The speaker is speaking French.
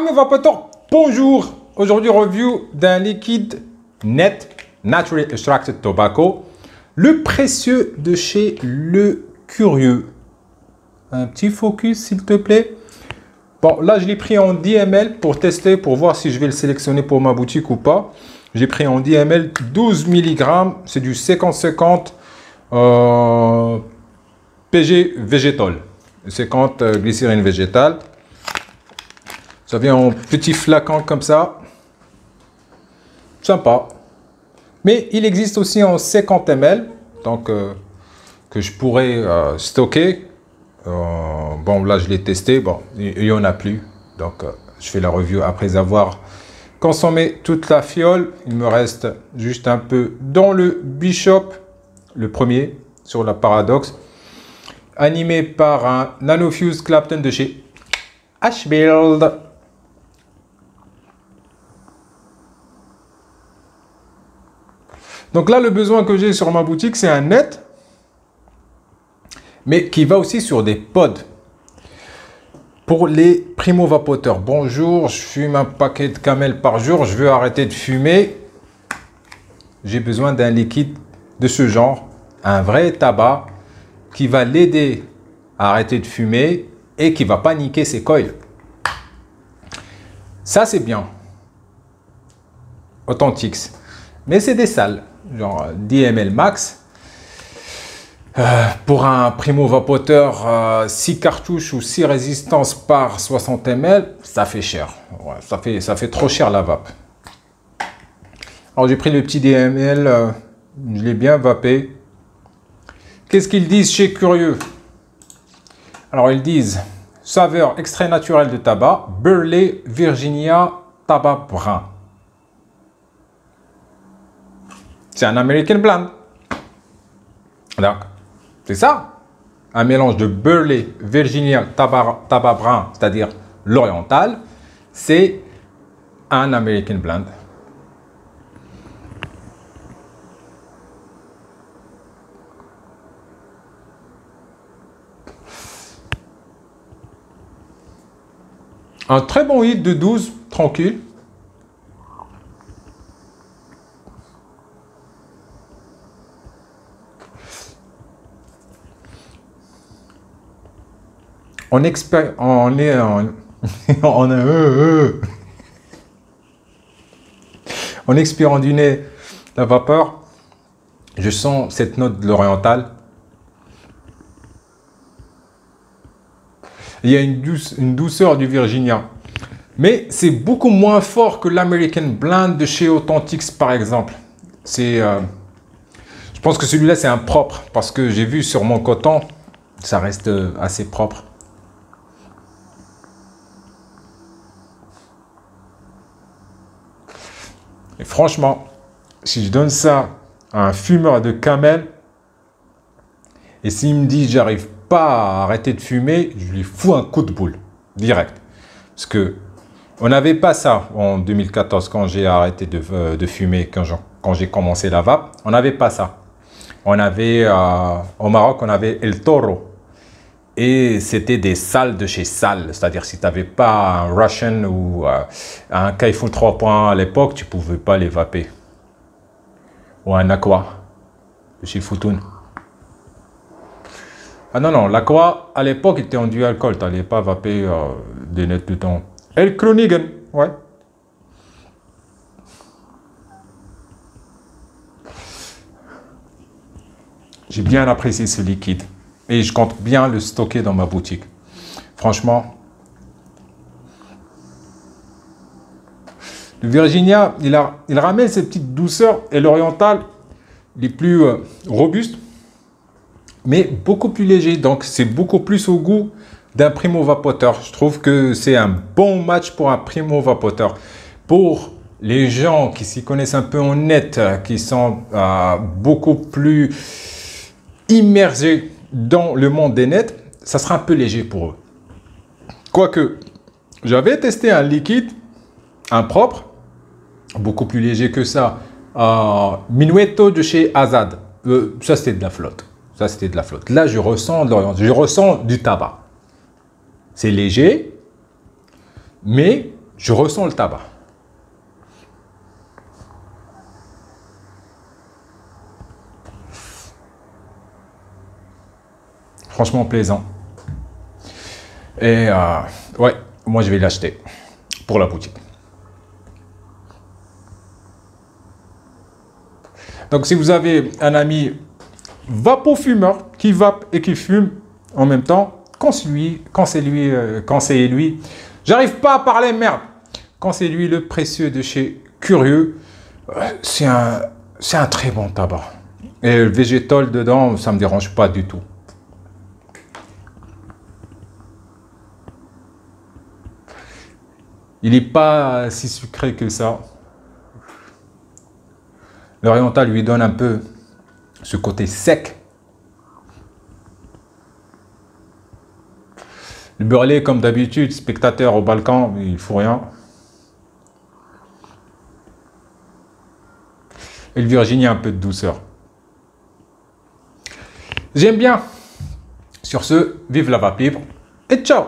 Amis vapoteurs, bonjour. Aujourd'hui, review d'un liquide net, Naturally Extracted Tobacco, le précieux de chez Le Curieux. Un petit focus, s'il te plaît. Bon, là, je l'ai pris en 10 ml pour tester, pour voir si je vais le sélectionner pour ma boutique ou pas. J'ai pris en 10 ml 12 mg, c'est du 50-50 PG végétal, 50 glycérine végétale. Ça vient en petit flacon comme ça. Sympa. Mais il existe aussi en 50 ml, donc que je pourrais stocker. Bon, là, je l'ai testé. Bon, il n'y en a plus. Donc, je fais la review après avoir consommé toute la fiole. Il me reste juste un peu dans le Bishop, le premier, sur la Paradox. Animé par un Nanofuse Clapton de chez Ashfield. Donc là, le besoin que j'ai sur ma boutique, c'est un net, mais qui va aussi sur des pods. Pour les primo-vapoteurs, bonjour, je fume un paquet de Camel par jour, je veux arrêter de fumer. J'ai besoin d'un liquide de ce genre, un vrai tabac qui va l'aider à arrêter de fumer et qui ne va pas niquer ses coils. Ça, c'est bien. Authentics. Mais c'est des sales, genre 10 ml max. Pour un primo-vapoteur, 6 cartouches ou 6 résistances par 60 ml, ça fait cher. Ouais, ça fait trop cher la vape. Alors j'ai pris le petit 10 ml, je l'ai bien vapé. Qu'est-ce qu'ils disent chez Curieux? Alors ils disent saveur extrait naturel de tabac, Burley, Virginia, tabac brun. C'est un American Blend. Donc, c'est ça. Un mélange de Burley, Virginia, tabac brun, c'est-à-dire l'oriental. C'est un American Blend. Un très bon hit de 12, tranquille. On expérimente en expirant du nez la vapeur, je sens cette note de l'oriental. Il y a une douceur du Virginia. Mais c'est beaucoup moins fort que l'American Blend de chez Authentics, par exemple. Je pense que celui-là, c'est un propre. Parce que j'ai vu sur mon coton, ça reste assez propre. Et franchement, si je donne ça à un fumeur de Camel, et s'il me dit j'arrive pas à arrêter de fumer, je lui fous un coup de boule, direct. Parce que on n'avait pas ça en 2014 quand j'ai arrêté de fumer, quand j'ai commencé la vape. On n'avait pas ça. On avait, au Maroc, on avait El Toro. Et c'était des salles de chez salles. C'est-à-dire, si tu n'avais pas un Russian ou un Kaifu 3 points à l'époque, tu ne pouvais pas les vaper. Ou un Aqua de chez Futun. Ah non, non, l'Aqua, à l'époque, il était en dual alcool. Tu n'allais pas vaper des nets de temps. El Kronigen, ouais. J'ai bien apprécié ce liquide. Et je compte bien le stocker dans ma boutique. Franchement. Le Virginia, il ramène cette petite douceur. Et l'oriental, il est plus robuste. Mais beaucoup plus léger. Donc, c'est beaucoup plus au goût d'un primo-vapoteur. Je trouve que c'est un bon match pour un primo-vapoteur. Pour les gens qui s'y connaissent un peu en net, qui sont beaucoup plus immergés dans le monde des nets, ça sera un peu léger pour eux. Quoique, j'avais testé un liquide, un propre, beaucoup plus léger que ça, Minuetto de chez Azad. Ça, c'était de la flotte. Ça, c'était de la flotte. Là, je ressens de l'oriental, je ressens du tabac. C'est léger, mais Je ressens le tabac. Franchement plaisant. Et ouais, moi je vais l'acheter pour la boutique. Donc si vous avez un ami vapofumeur qui vape et qui fume en même temps, conseillez-lui. J'arrive pas à parler, merde. Conseillez-lui le précieux de chez Curieux. C'est un très bon tabac. Et le végétal dedans, ça me dérange pas du tout. Il n'est pas si sucré que ça. L'oriental lui donne un peu ce côté sec. Le Burley, comme d'habitude, spectateur au Balkan, il ne faut rien. Et le Virginie a un peu de douceur. J'aime bien. Sur ce, vive la vape libre et ciao!